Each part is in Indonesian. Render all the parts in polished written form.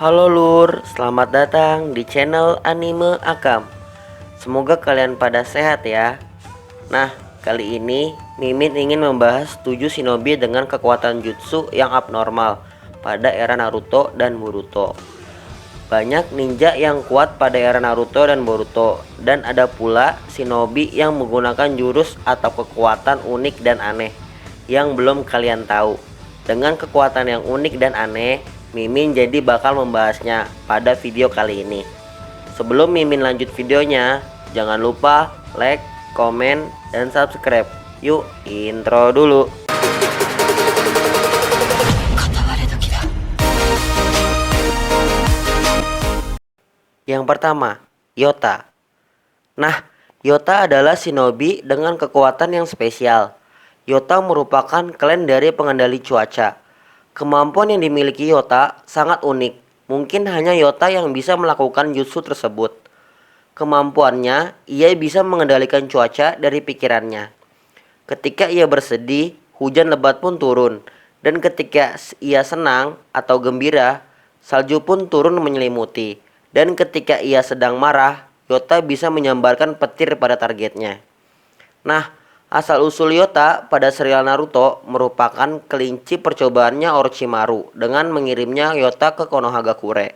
Halo Lur, selamat datang di channel Anime Akam. Semoga kalian pada sehat ya. Nah, kali ini Mimin ingin membahas 7 shinobi dengan kekuatan jutsu yang abnormal pada era Naruto dan Boruto. Banyak ninja yang kuat pada era Naruto dan Boruto, dan ada pula shinobi yang menggunakan jurus atau kekuatan unik dan aneh yang belum kalian tahu. Dengan kekuatan yang unik dan aneh, Mimin jadi bakal membahasnya pada video kali ini. Sebelum Mimin lanjut videonya, jangan lupa like, komen, dan subscribe. Yuk, intro dulu. Yang pertama, Yota. Nah, Yota adalah shinobi dengan kekuatan yang spesial. Yota merupakan klan dari pengendali cuaca. Kemampuan yang dimiliki Yota sangat unik. Mungkin hanya Yota yang bisa melakukan jutsu tersebut. Kemampuannya, ia bisa mengendalikan cuaca dari pikirannya. Ketika ia bersedih, hujan lebat pun turun. Dan ketika ia senang atau gembira, salju pun turun menyelimuti. Dan ketika ia sedang marah, Yota bisa menyambarkan petir pada targetnya. Nah, asal-usul Yota pada serial Naruto merupakan kelinci percobaannya Orochimaru dengan mengirimnya Yota ke Konohagakure.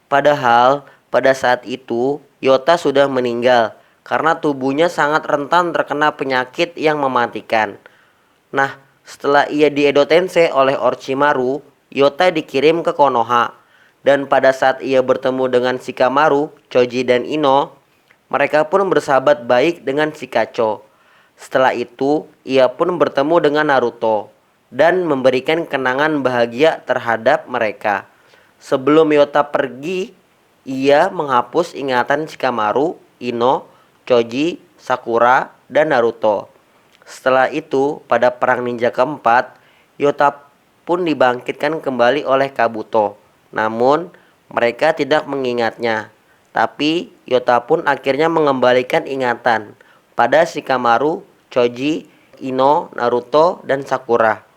Padahal, pada saat itu, Yota sudah meninggal karena tubuhnya sangat rentan terkena penyakit yang mematikan. Nah, setelah ia di Edo Tensei oleh Orochimaru, Yota dikirim ke Konoha. Dan pada saat ia bertemu dengan Shikamaru, Choji, dan Ino, mereka pun bersahabat baik dengan Shikacho. Setelah itu, ia pun bertemu dengan Naruto dan memberikan kenangan bahagia terhadap mereka. Sebelum Yota pergi, ia menghapus ingatan Shikamaru, Ino, Choji, Sakura, dan Naruto. Setelah itu, pada perang ninja keempat, Yota pun dibangkitkan kembali oleh Kabuto. Namun, mereka tidak mengingatnya. Tapi, Yota pun akhirnya mengembalikan ingatan pada Shikamaru, Choji, Ino, Naruto, dan Sakura.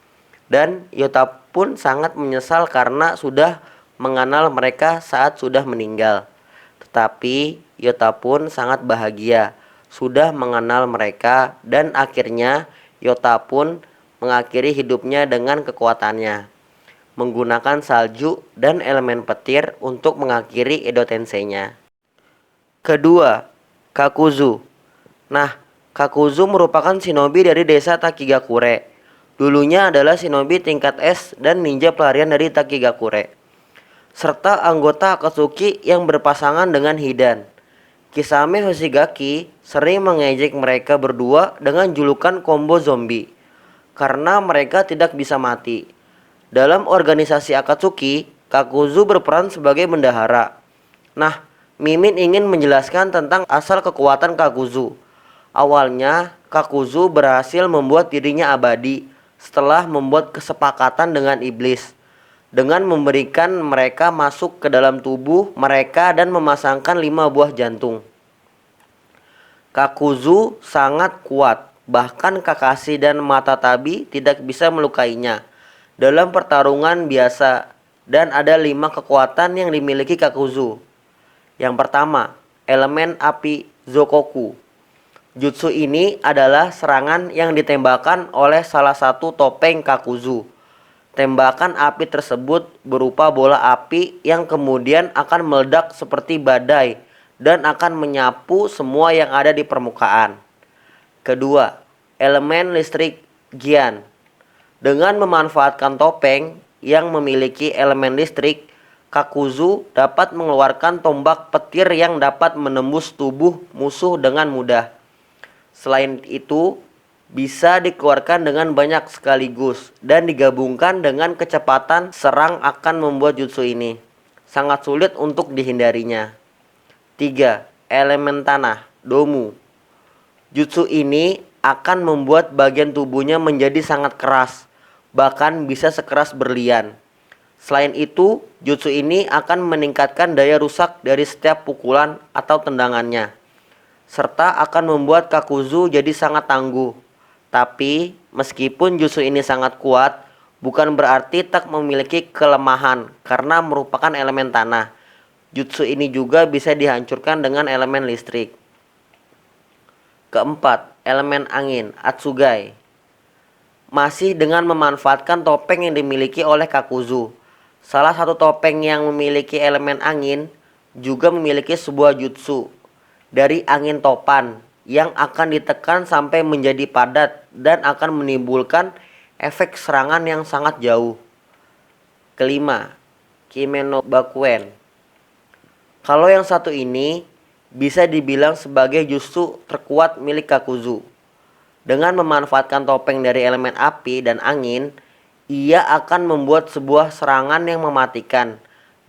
Dan Yota pun sangat menyesal karena sudah mengenal mereka saat sudah meninggal. Tetapi Yota pun sangat bahagia sudah mengenal mereka, dan akhirnya Yota pun mengakhiri hidupnya dengan kekuatannya, menggunakan salju dan elemen petir untuk mengakhiri Edo Tensei-nya. Kedua, Kakuzu. Nah, Kakuzu merupakan shinobi dari desa Takigakure. Dulunya adalah shinobi tingkat S dan ninja pelarian dari Takigakure, serta anggota Akatsuki yang berpasangan dengan Hidan. Kisame Hoshigaki sering mengejek mereka berdua dengan julukan combo zombie karena mereka tidak bisa mati. Dalam organisasi Akatsuki, Kakuzu berperan sebagai bendahara. Nah, Mimin ingin menjelaskan tentang asal kekuatan Kakuzu. Awalnya, Kakuzu berhasil membuat dirinya abadi setelah membuat kesepakatan dengan iblis dengan memberikan mereka masuk ke dalam tubuh mereka dan memasangkan 5 buah jantung. Kakuzu sangat kuat, bahkan Kakashi dan Matatabi tidak bisa melukainya dalam pertarungan biasa, dan ada 5 kekuatan yang dimiliki Kakuzu. Yang pertama, elemen api Zokoku. Jutsu ini adalah serangan yang ditembakkan oleh salah satu topeng Kakuzu. Tembakan api tersebut berupa bola api yang kemudian akan meledak seperti badai dan akan menyapu semua yang ada di permukaan. Kedua, elemen listrik Gian. Dengan memanfaatkan topeng yang memiliki elemen listrik, Kakuzu dapat mengeluarkan tombak petir yang dapat menembus tubuh musuh dengan mudah. Selain itu, bisa dikeluarkan dengan banyak sekaligus dan digabungkan dengan kecepatan serang akan membuat jutsu ini sangat sulit untuk dihindarinya. 3. Elemen tanah, Domu. Jutsu ini akan membuat bagian tubuhnya menjadi sangat keras, bahkan bisa sekeras berlian. Selain itu, jutsu ini akan meningkatkan daya rusak dari setiap pukulan atau tendangannya, serta akan membuat Kakuzu jadi sangat tangguh. Tapi, meskipun jutsu ini sangat kuat, bukan berarti tak memiliki kelemahan karena merupakan elemen tanah. Jutsu ini juga bisa dihancurkan dengan elemen listrik. Keempat, elemen angin, Atsugai. Masih dengan memanfaatkan topeng yang dimiliki oleh Kakuzu. Salah satu topeng yang memiliki elemen angin juga memiliki sebuah jutsu dari angin topan yang akan ditekan sampai menjadi padat dan akan menimbulkan efek serangan yang sangat jauh. Kelima, Kime no Bakuen. Kalau yang satu ini bisa dibilang sebagai jutsu terkuat milik Kakuzu. Dengan memanfaatkan topeng dari elemen api dan angin, ia akan membuat sebuah serangan yang mematikan.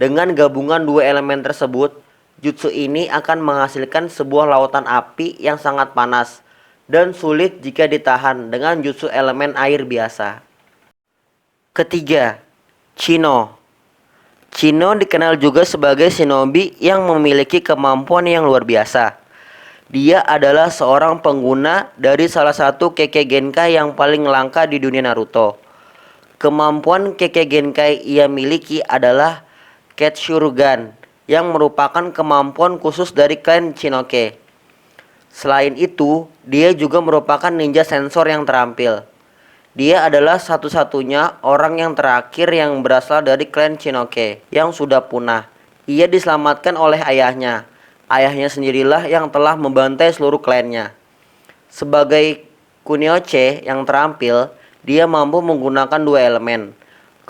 Dengan gabungan dua elemen tersebut, jutsu ini akan menghasilkan sebuah lautan api yang sangat panas dan sulit jika ditahan dengan jutsu elemen air biasa. Ketiga, Chino. Chino dikenal juga sebagai shinobi yang memiliki kemampuan yang luar biasa. Dia adalah seorang pengguna dari salah satu Kekkei Genkai yang paling langka di dunia Naruto. Kemampuan Kekkei Genkai ia miliki adalah Ketsurugan, yang merupakan kemampuan khusus dari klan Shinoke. Selain itu, dia juga merupakan ninja sensor yang terampil. Dia adalah satu-satunya orang yang terakhir yang berasal dari klan Shinoke yang sudah punah. Ia diselamatkan oleh ayahnya. Ayahnya sendirilah yang telah membantai seluruh klannya. Sebagai Kunoichi yang terampil, dia mampu menggunakan dua elemen.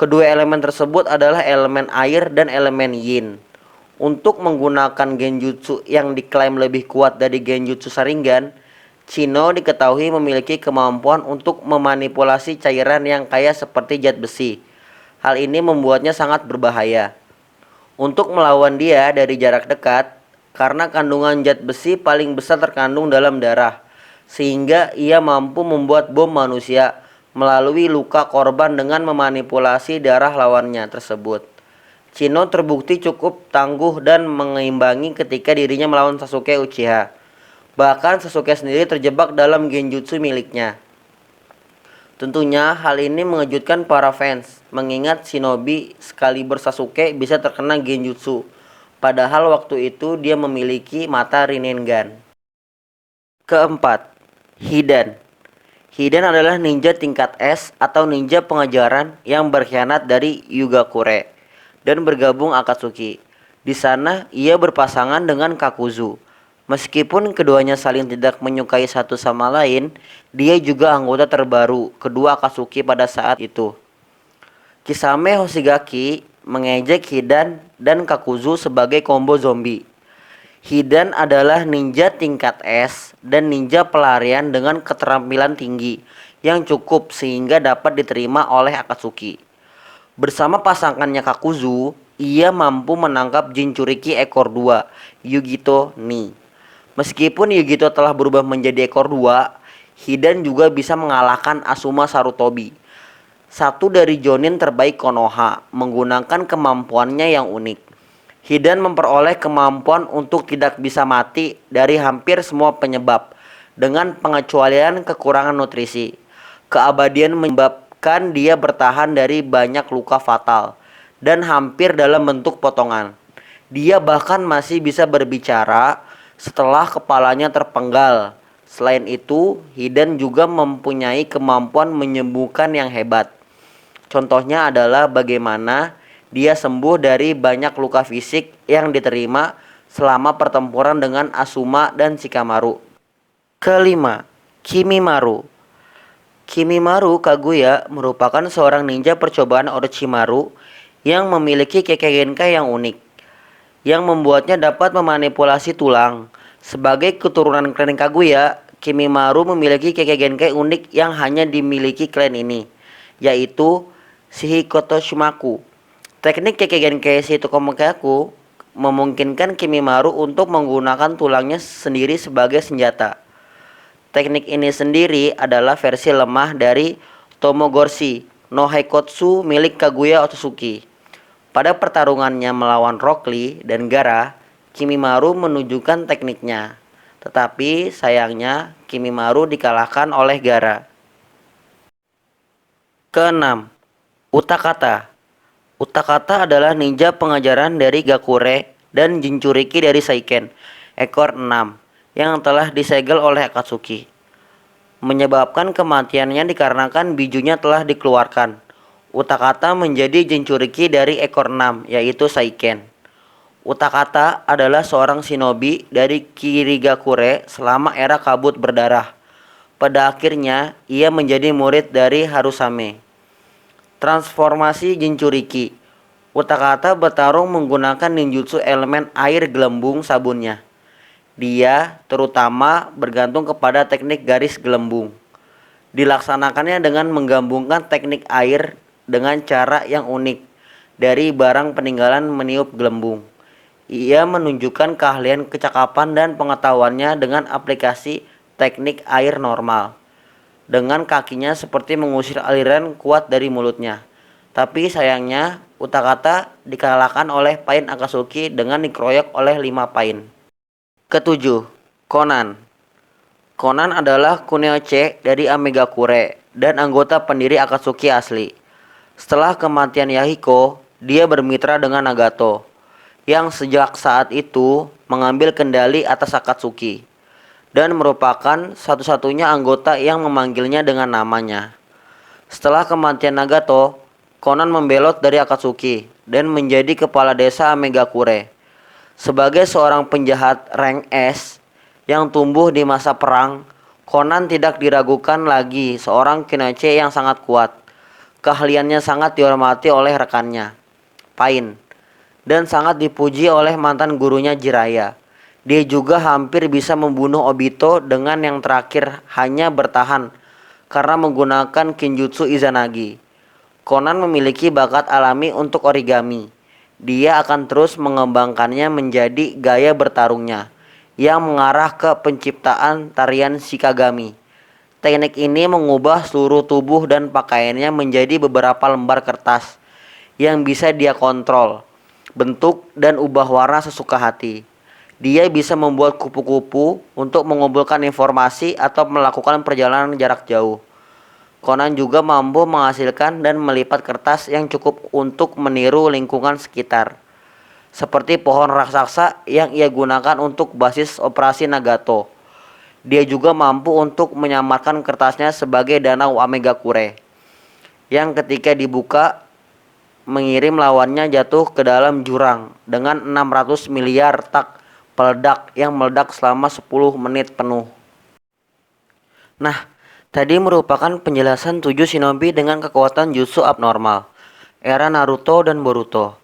Kedua elemen tersebut adalah elemen air dan elemen yin. Untuk menggunakan genjutsu yang diklaim lebih kuat dari genjutsu Sharingan, Chino diketahui memiliki kemampuan untuk memanipulasi cairan yang kaya seperti zat besi. Hal ini membuatnya sangat berbahaya. Untuk melawan dia dari jarak dekat, karena kandungan zat besi paling besar terkandung dalam darah, sehingga ia mampu membuat bom manusia melalui luka korban dengan memanipulasi darah lawannya tersebut. Chino terbukti cukup tangguh dan mengeimbangi ketika dirinya melawan Sasuke Uchiha. Bahkan Sasuke sendiri terjebak dalam genjutsu miliknya. Tentunya hal ini mengejutkan para fans, mengingat shinobi sekaliber Sasuke bisa terkena genjutsu. Padahal waktu itu dia memiliki mata Rinnegan. Keempat, Hidan. Hidan adalah ninja tingkat S atau ninja pengejaran yang berkhianat dari Yugakure dan bergabung Akatsuki. Di sana ia berpasangan dengan Kakuzu. Meskipun keduanya saling tidak menyukai satu sama lain, dia juga anggota terbaru kedua Akatsuki pada saat itu. Kisame Hoshigaki mengejek Hidan dan Kakuzu sebagai combo zombie. Hidan adalah ninja tingkat S dan ninja pelarian dengan keterampilan tinggi yang cukup sehingga dapat diterima oleh Akatsuki. Bersama pasangannya Kakuzu, ia mampu menangkap Jinchuriki ekor 2, Yugito Ni. Meskipun Yugito telah berubah menjadi ekor 2, Hidan juga bisa mengalahkan Asuma Sarutobi, satu dari Jonin terbaik Konoha, menggunakan kemampuannya yang unik. Hidan memperoleh kemampuan untuk tidak bisa mati dari hampir semua penyebab, dengan pengecualian kekurangan nutrisi. Keabadian menyebabkan dia bertahan dari banyak luka fatal, dan hampir dalam bentuk potongan. Dia bahkan masih bisa berbicara setelah kepalanya terpenggal. Selain itu, Hidan juga mempunyai kemampuan menyembuhkan yang hebat. Contohnya adalah bagaimana dia sembuh dari banyak luka fisik yang diterima selama pertempuran dengan Asuma dan Shikamaru. Kelima, Kimimaru. Kimimaru Kaguya merupakan seorang ninja percobaan Orochimaru yang memiliki Kekkei Genkai yang unik, yang membuatnya dapat memanipulasi tulang. Sebagai keturunan klan Kaguya, Kimimaru memiliki Kekkei Genkai unik yang hanya dimiliki klan ini, yaitu Shihikoto Shumaku. Teknik Kekkei Genkai Shitokomokaku memungkinkan Kimimaru untuk menggunakan tulangnya sendiri sebagai senjata. Teknik ini sendiri adalah versi lemah dari Tomogorshi no Haikotsu milik Kaguya Otsutsuki. Pada pertarungannya melawan Rock Lee dan Gaara, Kimimaru menunjukkan tekniknya. Tetapi sayangnya Kimimaru dikalahkan oleh Gaara. Keenam, Utakata. Utakata adalah ninja pengajaran dari Gakure dan Jinchuriki dari Seiken, ekor 6, yang telah disegel oleh Akatsuki. Menyebabkan kematiannya dikarenakan bijunya telah dikeluarkan. Utakata menjadi Jinchuriki dari ekor 6, yaitu Seiken. Utakata adalah seorang shinobi dari Kirigakure selama era kabut berdarah. Pada akhirnya, ia menjadi murid dari Harusame. Transformasi Jinchuriki. Utakata bertarung menggunakan ninjutsu elemen air gelembung sabunnya. Dia terutama bergantung kepada teknik garis gelembung. Dilaksanakannya dengan menggabungkan teknik air dengan cara yang unik dari barang peninggalan meniup gelembung. Ia menunjukkan keahlian kecakapan dan pengetahuannya dengan aplikasi teknik air normal. Dengan kakinya seperti mengusir aliran kuat dari mulutnya. Tapi sayangnya, Utakata dikalahkan oleh Pain Akatsuki dengan dikeroyok oleh 5 Pain. Ketujuh, Konan. Konan adalah kunoichi dari Amegakure dan anggota pendiri Akatsuki asli. Setelah kematian Yahiko, dia bermitra dengan Nagato, yang sejak saat itu mengambil kendali atas Akatsuki dan merupakan satu-satunya anggota yang memanggilnya dengan namanya. Setelah kematian Nagato, Konan membelot dari Akatsuki dan menjadi kepala desa Amegakure. Sebagai seorang penjahat rank S yang tumbuh di masa perang, Konan tidak diragukan lagi seorang kunoichi yang sangat kuat. Keahliannya sangat dihormati oleh rekannya, Pain, dan sangat dipuji oleh mantan gurunya Jiraiya. Dia juga hampir bisa membunuh Obito dengan yang terakhir hanya bertahan karena menggunakan Kinjutsu Izanagi. Konan memiliki bakat alami untuk origami. Dia akan terus mengembangkannya menjadi gaya bertarungnya yang mengarah ke penciptaan tarian Shikagami. Teknik ini mengubah seluruh tubuh dan pakaiannya menjadi beberapa lembar kertas yang bisa dia kontrol bentuk dan ubah warna sesuka hati. Dia bisa membuat kupu-kupu untuk mengumpulkan informasi atau melakukan perjalanan jarak jauh. Konan juga mampu menghasilkan dan melipat kertas yang cukup untuk meniru lingkungan sekitar, seperti pohon raksasa yang ia gunakan untuk basis operasi Nagato. Dia juga mampu untuk menyamarkan kertasnya sebagai danau Amegakure, yang ketika dibuka mengirim lawannya jatuh ke dalam jurang dengan 600 miliar tak peledak yang meledak selama 10 menit penuh. Nah, tadi merupakan penjelasan 7 shinobi dengan kekuatan jutsu abnormal, era Naruto dan Boruto.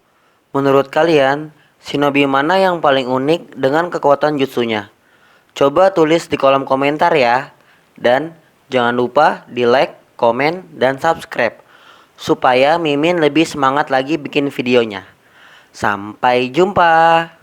Menurut kalian, shinobi mana yang paling unik dengan kekuatan jutsunya? Coba tulis di kolom komentar ya. Dan jangan lupa di like, komen, dan subscribe supaya Mimin lebih semangat lagi bikin videonya. Sampai jumpa.